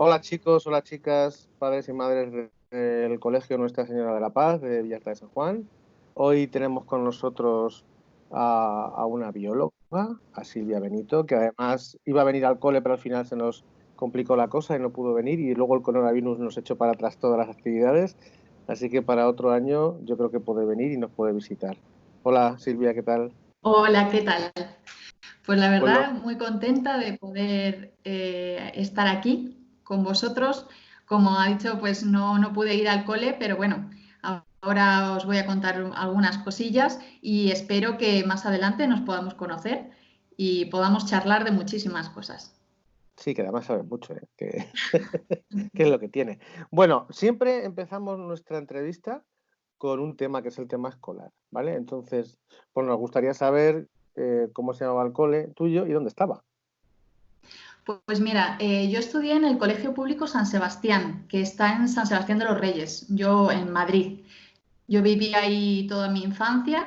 Hola chicos, hola chicas, padres y madres del Colegio Nuestra Señora de la Paz de Villalta de San Juan. Hoy tenemos con nosotros a una bióloga, a Silvia Benito, que además iba a venir al cole, pero al final se nos complicó la cosa y no pudo venir, y luego el coronavirus nos echó para atrás todas las actividades, así que para otro año yo creo que puede venir y nos puede visitar. Hola Silvia, ¿qué tal? Hola, ¿qué tal? Pues la Bueno, verdad, muy contenta de poder estar aquí con vosotros. Como ha dicho, pues no pude ir al cole, pero bueno, ahora os voy a contar algunas cosillas y espero que más adelante nos podamos conocer y podamos charlar de muchísimas cosas. sí, que además sabe mucho, ¿eh? ¿Qué es lo que tiene? Bueno, siempre empezamos nuestra entrevista con un tema que es el tema escolar, ¿vale? Entonces, pues nos gustaría saber cómo se llamaba el cole tuyo y dónde estaba. Pues mira, yo estudié en el Colegio Público San Sebastián, que está en San Sebastián de los Reyes, yo en Madrid. Yo viví ahí toda mi infancia.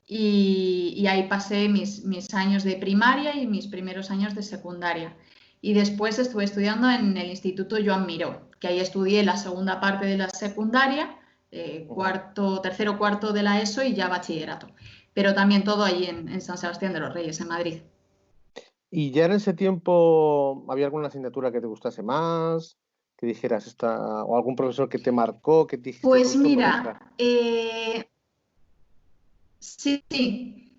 Y ahí pasé mis años de primaria y mis primeros años de secundaria. Y después estuve estudiando en el Instituto Joan Miró, que ahí estudié la segunda parte de la secundaria, Ujú. tercero, cuarto de la ESO y ya bachillerato. Pero también todo ahí en San Sebastián de los Reyes, en Madrid. ¿Y ya en ese tiempo había alguna asignatura que te gustase más, que dijeras esta, o algún profesor que te marcó, que te dijiste Pues esto por esta? mira, sí.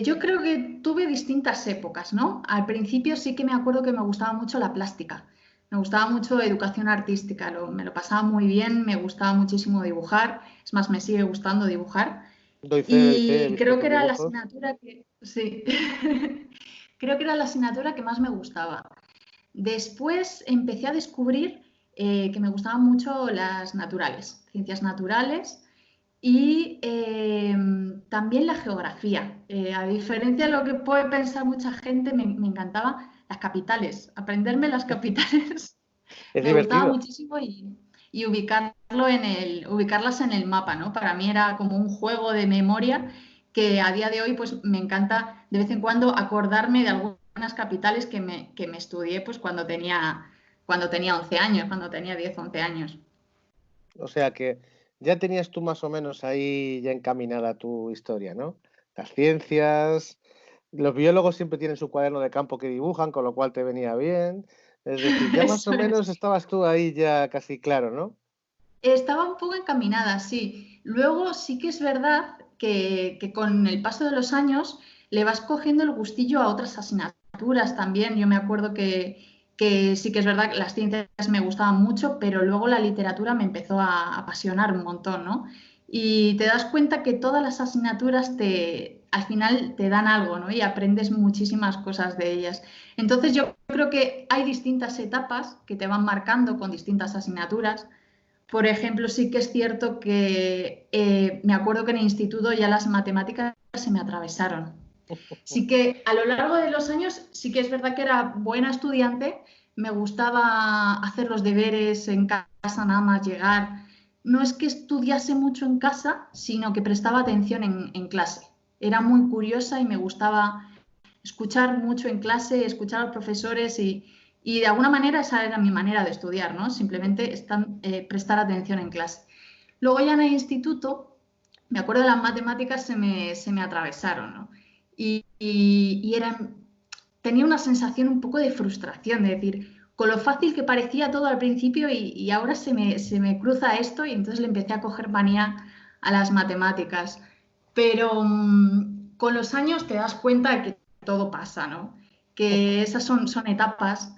Yo creo que tuve distintas épocas, ¿no? Al principio sí que me acuerdo que me gustaba mucho la plástica, me gustaba mucho educación artística, me lo pasaba muy bien, me gustaba muchísimo dibujar, es más, me sigue gustando dibujar Doy fe, he y visto creo que tus era la dibujos. asignatura que, sí, creo que era la asignatura que más me gustaba. Después empecé a descubrir que me gustaban mucho las naturales, ciencias naturales y también la geografía. A diferencia de lo que puede pensar mucha gente, me encantaba las capitales. Aprenderme las capitales Es me gustaba divertido. muchísimo y ubicarlas en el mapa, ¿no? Para mí era como un juego de memoria que a día de hoy pues me encanta de vez en cuando acordarme de algunas capitales que me estudié pues cuando tenía 11 años, cuando tenía 10 11 años. O sea que ya tenías tú más o menos ahí ya encaminada tu historia, ¿no? Las ciencias, los biólogos siempre tienen su cuaderno de campo que dibujan, con lo cual te venía bien. Es decir, ya más o Eso es. menos estabas tú ahí ya casi claro, ¿no? Estaba un poco encaminada, sí. Luego sí que es verdad que con el paso de los años le vas cogiendo el gustillo a otras asignaturas también. Yo me acuerdo que sí que es verdad que las ciencias me gustaban mucho, pero luego la literatura me empezó a apasionar un montón, ¿no? Y te das cuenta que todas las asignaturas al final te dan algo, ¿no? Y aprendes muchísimas cosas de ellas. Entonces yo creo que hay distintas etapas que te van marcando con distintas asignaturas. Por ejemplo, sí que es cierto que me acuerdo que en el instituto ya las matemáticas se me atravesaron. Sí que a lo largo de los años sí que es verdad que era buena estudiante, me gustaba hacer los deberes en casa nada más llegar. No es que estudiase mucho en casa, sino que prestaba atención en clase. Era muy curiosa y me gustaba escuchar mucho en clase, escuchar a los profesores y de alguna manera esa era mi manera de estudiar, ¿no? Simplemente prestar atención en clase. Luego ya en el instituto, me acuerdo de las matemáticas se me atravesaron, ¿no? Y tenía una sensación un poco de frustración, de decir, con lo fácil que parecía todo al principio y ahora se me cruza esto y entonces le empecé a coger manía a las matemáticas. Pero con los años te das cuenta de que todo pasa, ¿no? Que esas son etapas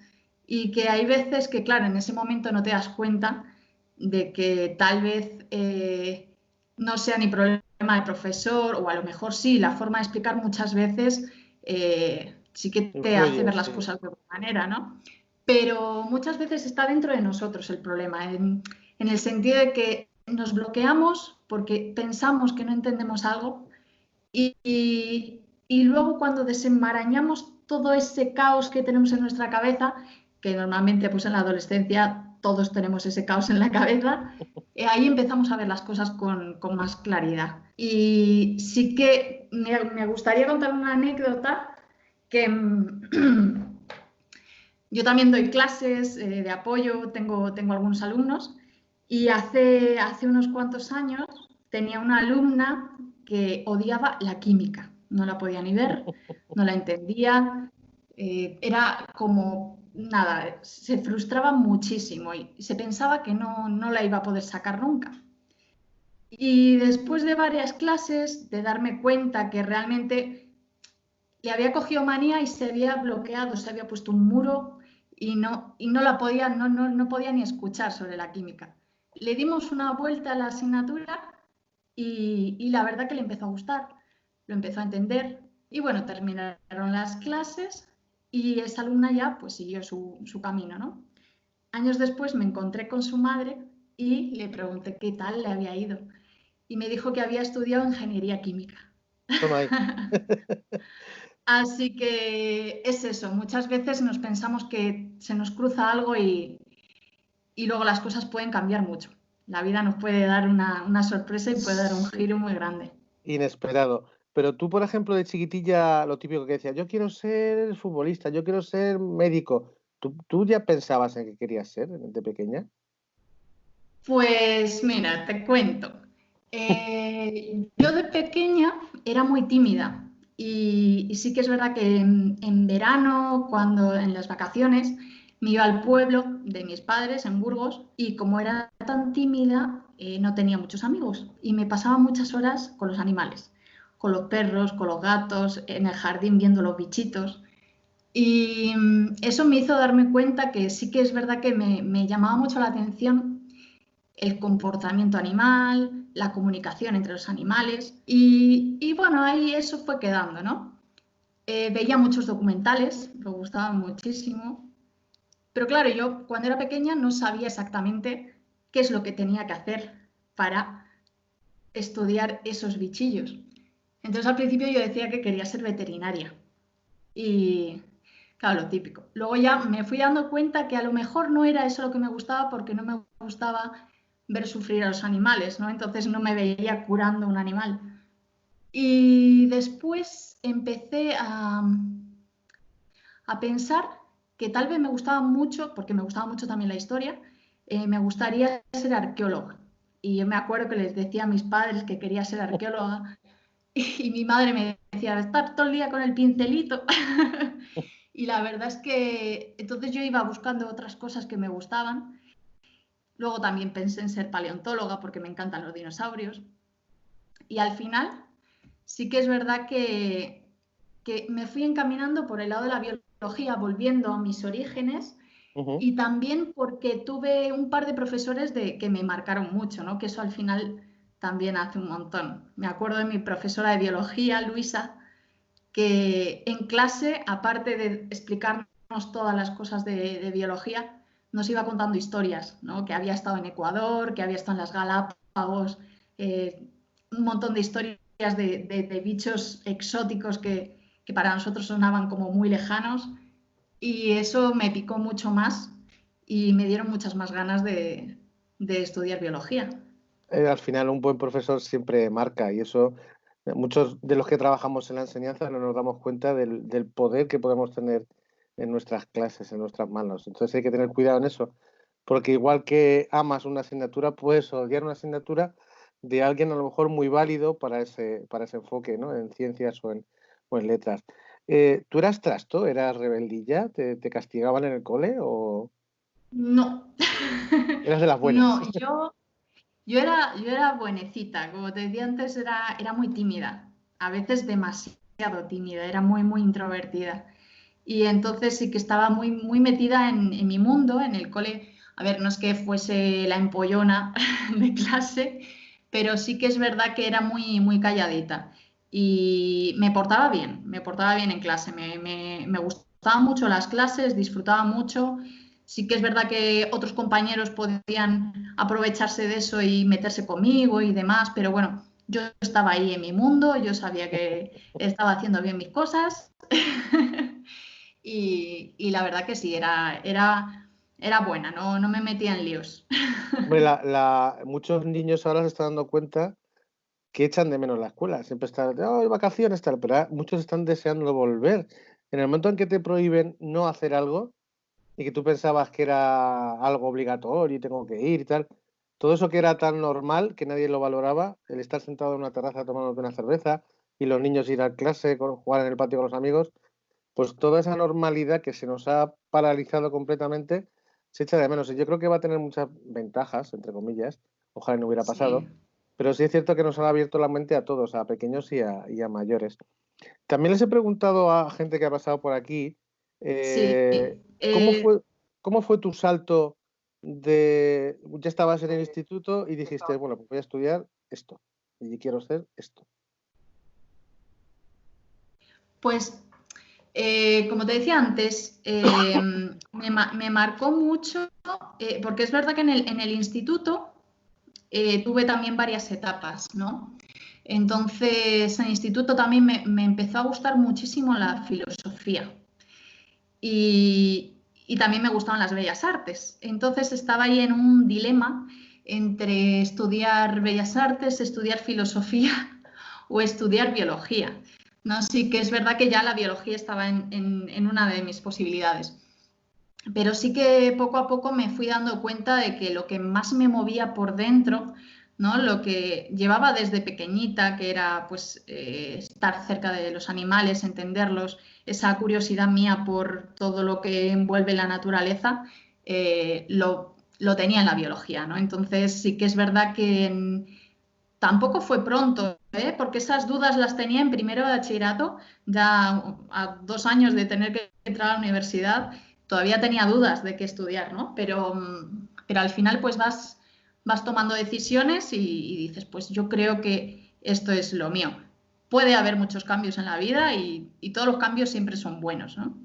y que hay veces que, claro, en ese momento no te das cuenta de que tal vez no sea ni problema del profesor o a lo mejor sí, la forma de explicar muchas veces sí que te hace Influye, ver las sí. cosas de otra manera, ¿no? Pero muchas veces está dentro de nosotros el problema, en el sentido de que nos bloqueamos porque pensamos que no entendemos algo y luego cuando desenmarañamos todo ese caos que tenemos en nuestra cabeza, que normalmente pues en la adolescencia todos tenemos ese caos en la cabeza, ahí empezamos a ver las cosas con más claridad. Y sí que me gustaría contar una anécdota que Yo también doy clases de apoyo, tengo algunos alumnos y hace unos cuantos años tenía una alumna que odiaba la química, no la podía ni ver, no la entendía, era como nada, se frustraba muchísimo y se pensaba que no la iba a poder sacar nunca. Y después de varias clases, de darme cuenta que realmente le había cogido manía y se había bloqueado, se había puesto un muro y no la podía, no podía ni escuchar sobre la química. Le dimos una vuelta a la asignatura y la verdad que le empezó a gustar, lo empezó a entender y bueno, terminaron las clases y esa alumna ya pues siguió su camino, ¿no? Años después me encontré con su madre y le pregunté qué tal le había ido y me dijo que había estudiado ingeniería química. Toma ahí. Así que es eso, muchas veces nos pensamos que se nos cruza algo y luego las cosas pueden cambiar mucho. La vida nos puede dar una sorpresa y puede dar un Sí, giro muy grande. inesperado. Pero tú, por ejemplo, de chiquitilla, lo típico que decías, yo quiero ser futbolista, yo quiero ser médico. ¿Tú ya pensabas en qué querías ser de pequeña? Pues mira, te cuento. Yo de pequeña era muy tímida y sí que es verdad que en verano, cuando en las vacaciones, me iba al pueblo de mis padres en Burgos y como era tan tímida, no tenía muchos amigos y me pasaba muchas horas con los animales, con los perros, con los gatos, en el jardín viendo los bichitos. Y eso me hizo darme cuenta que sí que es verdad que me llamaba mucho la atención el comportamiento animal, la comunicación entre los animales y bueno, ahí eso fue quedando, ¿no? Veía muchos documentales, me gustaban muchísimo, pero claro, yo cuando era pequeña no sabía exactamente qué es lo que tenía que hacer para estudiar esos bichillos. Entonces al principio yo decía que quería ser veterinaria y claro, lo típico. Luego ya me fui dando cuenta que a lo mejor no era eso lo que me gustaba porque no me gustaba ver sufrir a los animales, ¿no? Entonces no me veía curando un animal. Y después empecé a pensar que tal vez me gustaba mucho, porque me gustaba mucho también la historia, me gustaría ser arqueóloga. Y yo me acuerdo que les decía a mis padres que quería ser arqueóloga y mi madre me decía, estar todo el día con el pincelito. Y la verdad es que entonces yo iba buscando otras cosas que me gustaban. Luego también pensé en ser paleontóloga porque me encantan los dinosaurios. Y al final sí que es verdad que me fui encaminando por el lado de la biología, volviendo a mis orígenes Ujú. y también porque tuve un par de profesores que me marcaron mucho, ¿no? Que eso al final también hace un montón. Me acuerdo de mi profesora de biología, Luisa, que en clase, aparte de explicarnos todas las cosas de biología, nos iba contando historias, ¿no? Que había estado en Ecuador, que había estado en las Galápagos, un montón de historias de bichos exóticos que para nosotros sonaban como muy lejanos y eso me picó mucho más y me dieron muchas más ganas de estudiar biología. Al final un buen profesor siempre marca y eso, muchos de los que trabajamos en la enseñanza no nos damos cuenta del poder que podemos tener en nuestras clases, en nuestras manos. Entonces hay que tener cuidado en eso, porque igual que amas una asignatura, puedes odiar una asignatura de alguien a lo mejor muy válido para ese enfoque, ¿no? En ciencias o en letras. ¿Tú eras trasto? ¿Eras rebeldilla? ¿Te castigaban en el cole o No, eras de las buenas? no, yo era buenecita, como te decía antes, era muy tímida, a veces demasiado tímida, era muy, muy introvertida. Y entonces sí que estaba muy, muy metida en mi mundo, en el cole. A ver, no es que fuese la empollona de clase, pero sí que es verdad que era muy, muy calladita. Y me portaba bien en clase, me gustaban mucho las clases, disfrutaba mucho. Sí que es verdad que otros compañeros podían aprovecharse de eso y meterse conmigo y demás, pero bueno, yo estaba ahí en mi mundo, yo sabía que estaba haciendo bien mis cosas y la verdad que sí, era buena, no me metía en líos. Hombre, muchos niños ahora se están dando cuenta que echan de menos la escuela. Siempre están, oh, vacaciones, tal, pero muchos están deseando volver. En el momento en que te prohíben no hacer algo, y que tú pensabas que era algo obligatorio y tengo que ir y tal. Todo eso que era tan normal que nadie lo valoraba, el estar sentado en una terraza tomándote una cerveza y los niños ir a clase, jugar en el patio con los amigos, pues toda esa normalidad que se nos ha paralizado completamente se echa de menos. Y yo creo que va a tener muchas ventajas, entre comillas, ojalá no hubiera pasado, Sí, pero sí es cierto que nos han abierto la mente a todos, a pequeños y a mayores. También les he preguntado a gente que ha pasado por aquí, sí. ¿cómo fue, cómo fue tu salto de, ya estabas en el instituto y dijiste, bueno, pues voy a estudiar esto y quiero ser esto? Pues, como te decía antes, me marcó mucho, porque es verdad que en el instituto tuve también varias etapas, ¿no? Entonces, en el instituto también me empezó a gustar muchísimo la filosofía y también me gustaban las bellas artes. Entonces, estaba ahí en un dilema entre estudiar bellas artes, estudiar filosofía o estudiar biología. ¿No? Sí que es verdad que ya la biología estaba en una de mis posibilidades. Pero sí que poco a poco me fui dando cuenta de que lo que más me movía por dentro, ¿no? Lo que llevaba desde pequeñita, que era pues estar cerca de los animales, entenderlos, esa curiosidad mía por todo lo que envuelve la naturaleza, lo tenía en la biología, ¿no? Entonces sí que es verdad que tampoco fue pronto, ¿eh? Porque esas dudas las tenía en primero de bachillerato, ya a 2 años de tener que entrar a la universidad, todavía tenía dudas de qué estudiar, ¿no? Pero al final pues vas tomando decisiones y dices, pues yo creo que esto es lo mío. Puede haber muchos cambios en la vida y todos los cambios siempre son buenos, ¿no?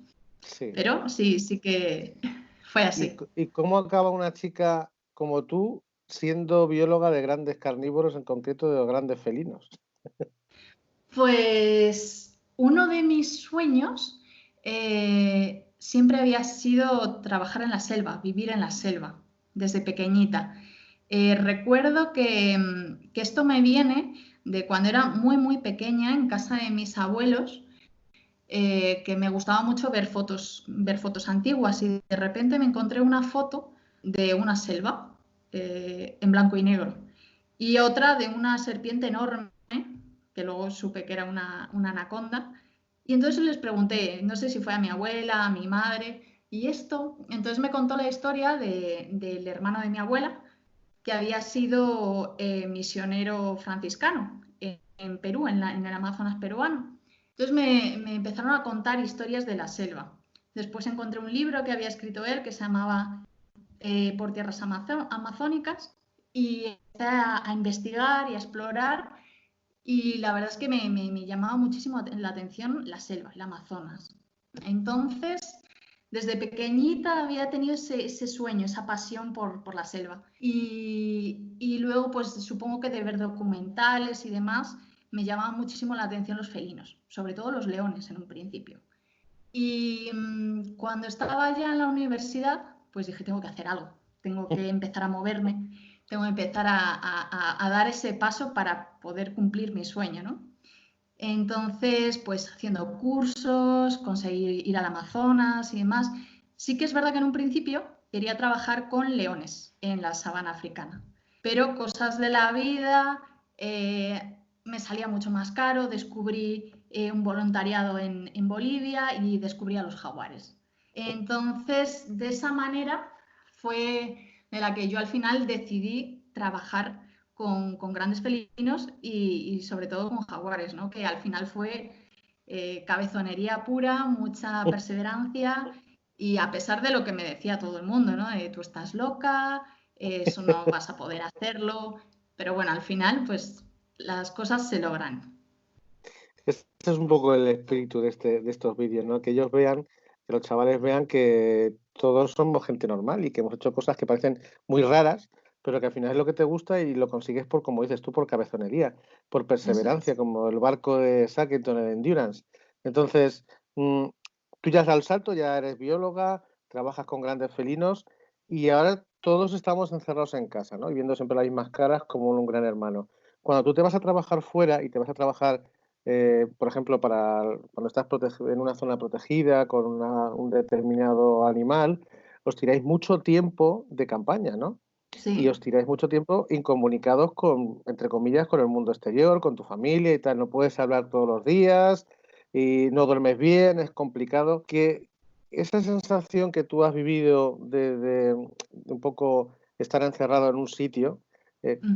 Sí. Pero sí, sí que fue así. Y cómo acaba una chica como tú siendo bióloga de grandes carnívoros, en concreto de los grandes felinos? Pues uno de mis sueños siempre había sido trabajar en la selva, vivir en la selva, desde pequeñita. Recuerdo que esto me viene de cuando era muy, muy pequeña en casa de mis abuelos, que me gustaba mucho ver fotos antiguas y de repente me encontré una foto de una selva en blanco y negro y otra de una serpiente enorme, que luego supe que era una anaconda. Y entonces les pregunté, no sé si fue a mi abuela, a mi madre, y esto, entonces me contó la historia del hermano de mi abuela, que había sido misionero franciscano en Perú, en el Amazonas peruano. Entonces me empezaron a contar historias de la selva. Después encontré un libro que había escrito él que se llamaba Por tierras amazónicas y empecé a investigar y a explorar y la verdad es que me llamaba muchísimo la atención la selva, el Amazonas. Entonces, desde pequeñita había tenido ese sueño, esa pasión por la selva. Y luego, pues supongo que de ver documentales y demás, me llamaban muchísimo la atención los felinos, sobre todo los leones en un principio. Y cuando estaba ya en la universidad, pues dije, tengo que hacer algo, tengo que empezar a moverme, tengo que empezar a dar ese paso para poder cumplir mi sueño, ¿no? Entonces, pues haciendo cursos, conseguir ir al Amazonas y demás. Sí que es verdad que en un principio quería trabajar con leones en la sabana africana, pero cosas de la vida, me salía mucho más caro, descubrí un voluntariado en Bolivia y descubrí a los jaguares. Entonces, de esa manera fue de la que yo al final decidí trabajar con grandes felinos y sobre todo con jaguares, ¿no? Que al final fue cabezonería pura, mucha perseverancia y a pesar de lo que me decía todo el mundo, ¿no? Tú estás loca, eso no vas a poder hacerlo, pero bueno, al final pues las cosas se logran. Ese es un poco el espíritu de estos vídeos, ¿no? Que ellos vean, que los chavales vean que todos somos gente normal y que hemos hecho cosas que parecen muy raras, pero que al final es lo que te gusta y lo consigues por, como dices tú, por cabezonería, por Eso perseverancia, es. como el barco de Shackleton, el Endurance. Entonces, tú ya has dado el salto, ya eres bióloga, trabajas con grandes felinos y ahora todos estamos encerrados en casa, ¿no? Y viendo siempre las mismas caras como un gran hermano. Cuando tú te vas a trabajar fuera y te vas a trabajar por ejemplo, para cuando estás en una zona protegida con un determinado animal, os tiráis mucho tiempo de campaña, ¿no? Y os Sí. tiráis mucho tiempo incomunicados con, entre comillas, con el mundo exterior, con tu familia y tal. No puedes hablar todos los días y no duermes bien, es complicado. Que esa sensación que tú has vivido de un poco estar encerrado en un sitio,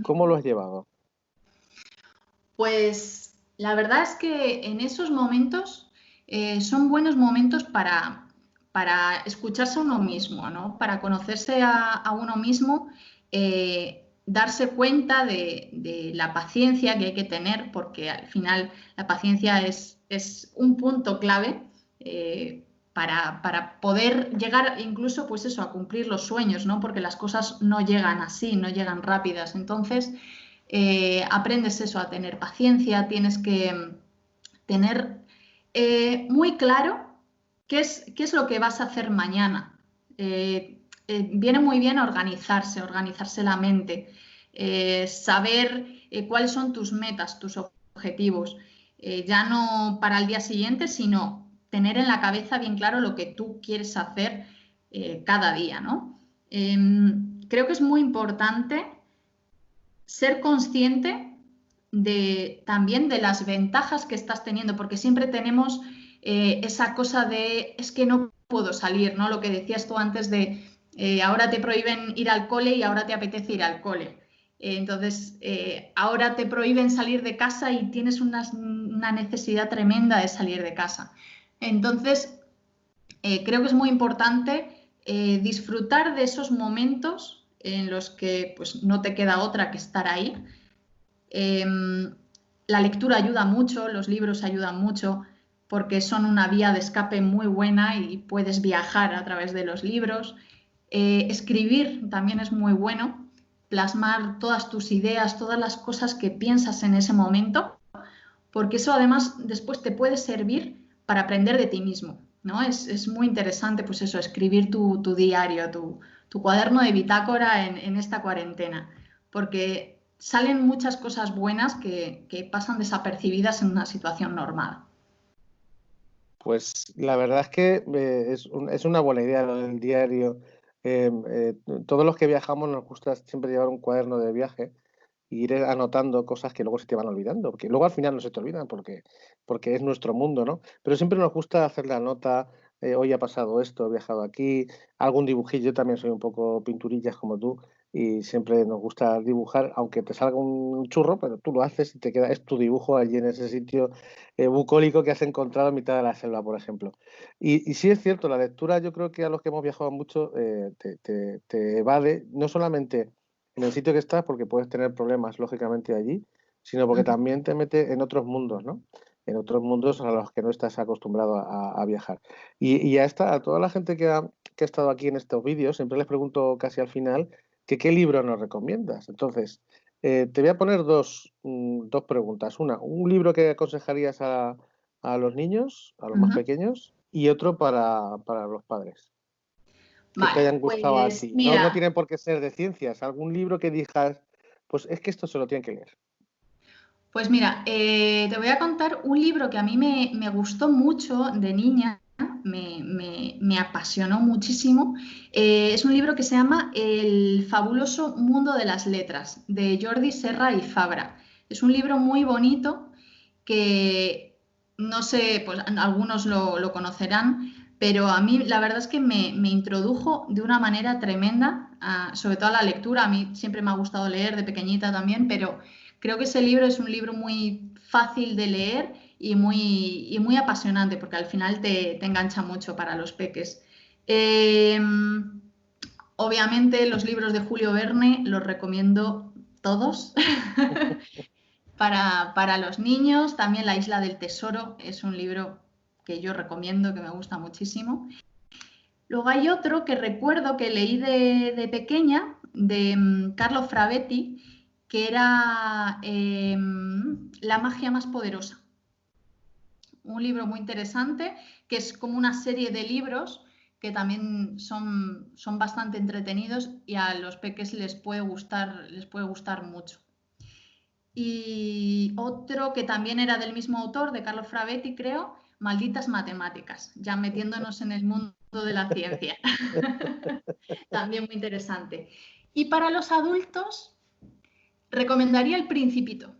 ¿cómo lo has llevado? Pues la verdad es que en esos momentos son buenos momentos para escucharse a uno mismo, ¿no? Para conocerse a uno mismo, darse cuenta de la paciencia que hay que tener, porque al final la paciencia es un punto clave para poder llegar incluso, pues eso, a cumplir los sueños, ¿no? Porque las cosas no llegan así, no llegan rápidas. Entonces, aprendes eso, a tener paciencia, tienes que tener muy claro qué es lo que vas a hacer mañana. Viene muy bien organizarse la mente, saber cuáles son tus metas, tus objetivos, ya no para el día siguiente, sino tener en la cabeza bien claro lo que tú quieres hacer cada día, ¿no? Creo que es muy importante ser consciente también de las ventajas que estás teniendo, porque siempre tenemos esa cosa de es que no puedo salir, ¿no? Lo que decías tú antes de ahora te prohíben ir al cole y ahora te apetece ir al cole. Entonces, ahora te prohíben salir de casa y tienes una necesidad tremenda de salir de casa. Entonces, creo que es muy importante disfrutar de esos momentos en los que pues, no te queda otra que estar ahí. Eh, la lectura ayuda mucho, los libros ayudan mucho porque son una vía de escape muy buena y puedes viajar a través de los libros. Escribir también es muy bueno, plasmar todas tus ideas, todas las cosas que piensas en ese momento, porque eso además después te puede servir para aprender de ti mismo, ¿no? Es muy interesante, pues eso, escribir tu diario, tu cuaderno de bitácora en esta cuarentena, porque salen muchas cosas buenas que pasan desapercibidas en una situación normal. Pues la verdad es que es una buena idea lo del diario. Eh, eh, Todos los que viajamos nos gusta siempre llevar un cuaderno de viaje e ir anotando cosas que luego se te van olvidando, porque luego al final no se te olvidan porque es nuestro mundo, ¿no? Pero siempre nos gusta hacer la nota, hoy ha pasado esto, he viajado aquí, algún dibujillo, yo también soy un poco pinturillas como tú y siempre nos gusta dibujar, aunque te salga un churro, pero tú lo haces y te queda, es tu dibujo allí en ese sitio bucólico que has encontrado en mitad de la selva, por ejemplo. Y sí es cierto, la lectura yo creo que a los que hemos viajado mucho te evade, no solamente en el sitio que estás, porque puedes tener problemas, lógicamente, allí, sino porque también te mete en otros mundos, ¿no? En otros mundos a los que no estás acostumbrado a viajar. Y a toda la gente que ha estado aquí en estos vídeos, siempre les pregunto casi al final que qué libro nos recomiendas. Entonces, te voy a poner dos preguntas. Una, un libro que aconsejarías a los niños, a los más Ujú. pequeños, y otro para los padres que te Vale, hayan gustado a pues ti. No, no mira, tienen por qué ser de ciencias. Algún libro que digas, pues es que esto se lo tienen que leer. te voy a contar un libro que a mí me gustó mucho de niña, me apasionó muchísimo. Es un libro que se llama El fabuloso mundo de las letras, de Jordi Serra y Fabra. Es un libro muy bonito que no sé, pues algunos lo conocerán, pero a mí la verdad es que me introdujo de una manera tremenda, sobre todo a la lectura. A mí siempre me ha gustado leer de pequeñita también, pero creo que ese libro es un libro muy fácil de leer y muy apasionante, porque al final te engancha mucho para los peques. Eh, Obviamente los libros de Julio Verne los recomiendo todos. Para los niños, también La Isla del Tesoro es un libro que yo recomiendo, que me gusta muchísimo. Luego hay otro que recuerdo que leí de pequeña, de Carlo Fravetti, que era La magia más poderosa. Un libro muy interesante, que es como una serie de libros que también son bastante entretenidos y a los peques les puede gustar mucho. Y otro que también era del mismo autor, de Carlo Fravetti, creo, Malditas Matemáticas, ya metiéndonos en el mundo de la ciencia. También muy interesante. Y para los adultos, recomendaría El Principito.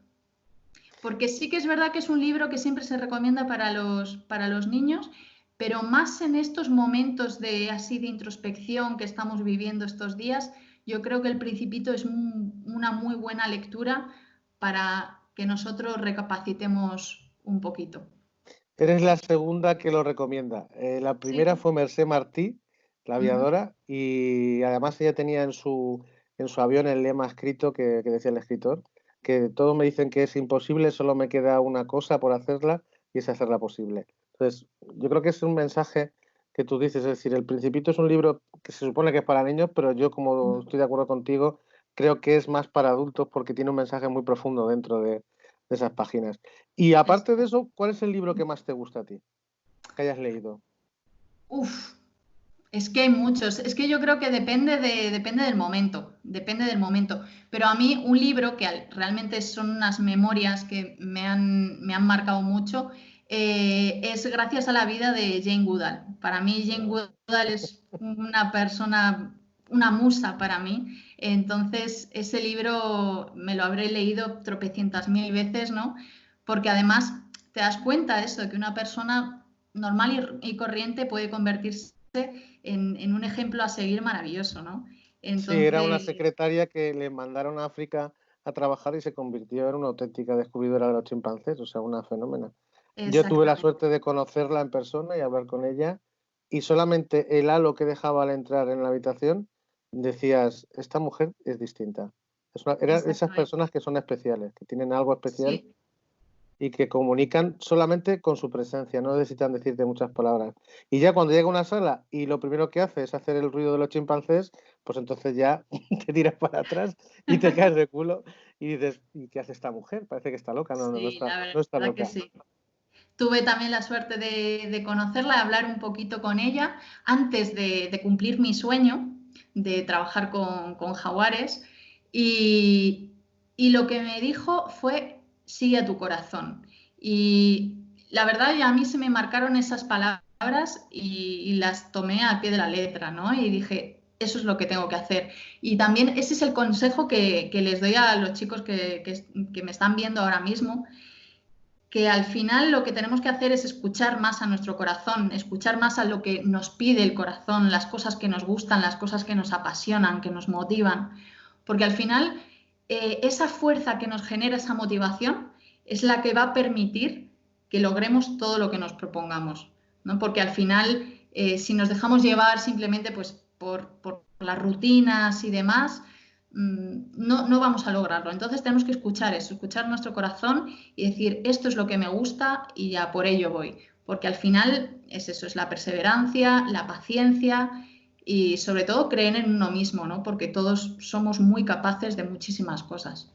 Porque sí que es verdad que es un libro que siempre se recomienda para los niños, pero más en estos momentos de así de introspección que estamos viviendo estos días, yo creo que El Principito es una muy buena lectura para que nosotros recapacitemos un poquito. Eres la segunda que lo recomienda. La primera Sí. fue Mercé Martí, la Ujú. aviadora, y además ella tenía en su avión el lema escrito que decía el escritor, que todos me dicen que es imposible, solo me queda una cosa por hacerla y es hacerla posible. Entonces, yo creo que es un mensaje que tú dices, es decir, El Principito es un libro que se supone que es para niños, pero yo, como estoy de acuerdo contigo, creo que es más para adultos porque tiene un mensaje muy profundo dentro de esas páginas. Y aparte de eso, ¿cuál es el libro que más te gusta a ti, que hayas leído? Uf, es que hay muchos. Es que yo creo que depende del momento, depende del momento. Pero a mí un libro que realmente son unas memorias que me han marcado mucho, es Gracias a la vida de Jane Goodall. Para mí Jane Goodall es una persona, una musa para mí. Entonces ese libro me lo habré leído tropecientas mil veces, ¿no? Porque además te das cuenta de eso, de que una persona normal y corriente puede convertirse en un ejemplo a seguir maravilloso, ¿no? Sí, era una Entonces, secretaria que le mandaron a África a trabajar y se convirtió en una auténtica descubridora de los chimpancés, o sea, una fenómena. Yo tuve la exactamente. suerte de conocerla en persona y hablar con ella, y solamente el halo que dejaba al entrar en la habitación decías, esta mujer es distinta. Eran esas Exactamente. personas que son especiales, que tienen algo especial Sí, y que comunican solamente con su presencia, no necesitan decirte muchas palabras. Y ya cuando llega a una sala y lo primero que hace es hacer el ruido de los chimpancés, pues entonces ya te tiras para atrás y te caes de culo y dices, ¿y qué hace esta mujer? Parece que está loca, sí, la no está verdad que loca. sí. Tuve también la suerte de conocerla, de hablar un poquito con ella antes de cumplir mi sueño de trabajar con jaguares y, y lo que me dijo fue sigue a tu corazón. Y la verdad a mí se me marcaron esas palabras y las tomé al pie de la letra, ¿no? Y dije, eso es lo que tengo que hacer. Y también ese es el consejo que les doy a los chicos que me están viendo ahora mismo, que al final lo que tenemos que hacer es escuchar más a nuestro corazón, escuchar más a lo que nos pide el corazón, las cosas que nos gustan, las cosas que nos apasionan, que nos motivan, porque al final esa fuerza que nos genera esa motivación es la que va a permitir que logremos todo lo que nos propongamos, ¿no? Porque al final, si nos dejamos llevar simplemente pues, por las rutinas y demás, no vamos a lograrlo. Entonces tenemos que escuchar eso, escuchar nuestro corazón y decir, esto es lo que me gusta y ya por ello voy. Porque al final es eso, es la perseverancia, la paciencia y sobre todo creer en uno mismo, ¿no? Porque todos somos muy capaces de muchísimas cosas.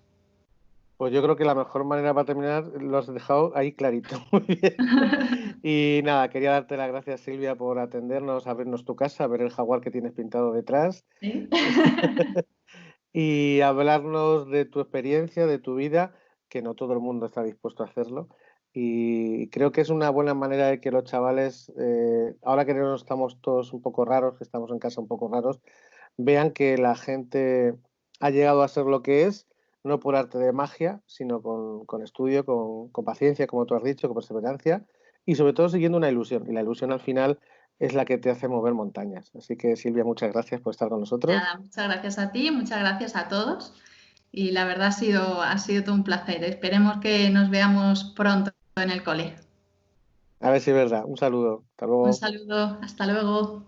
Pues yo creo que la mejor manera para terminar lo has dejado ahí clarito, muy bien. Y nada, quería darte las gracias, Silvia, por atendernos, abrirnos tu casa, ver el jaguar que tienes pintado detrás ¿Sí? y hablarnos de tu experiencia, de tu vida, que no todo el mundo está dispuesto a hacerlo. Y creo que es una buena manera de que los chavales, ahora que no estamos todos un poco raros, que estamos en casa un poco raros, vean que la gente ha llegado a ser lo que es, no por arte de magia, sino con estudio, con paciencia, como tú has dicho, con perseverancia y sobre todo siguiendo una ilusión. Y la ilusión al final es la que te hace mover montañas. Así que Silvia, muchas gracias por estar con nosotros. Nada, muchas gracias a ti, muchas gracias a todos y la verdad ha sido todo un placer. Esperemos que nos veamos pronto en el cole. A ver si es verdad. Un saludo. Hasta Un luego. saludo, hasta luego.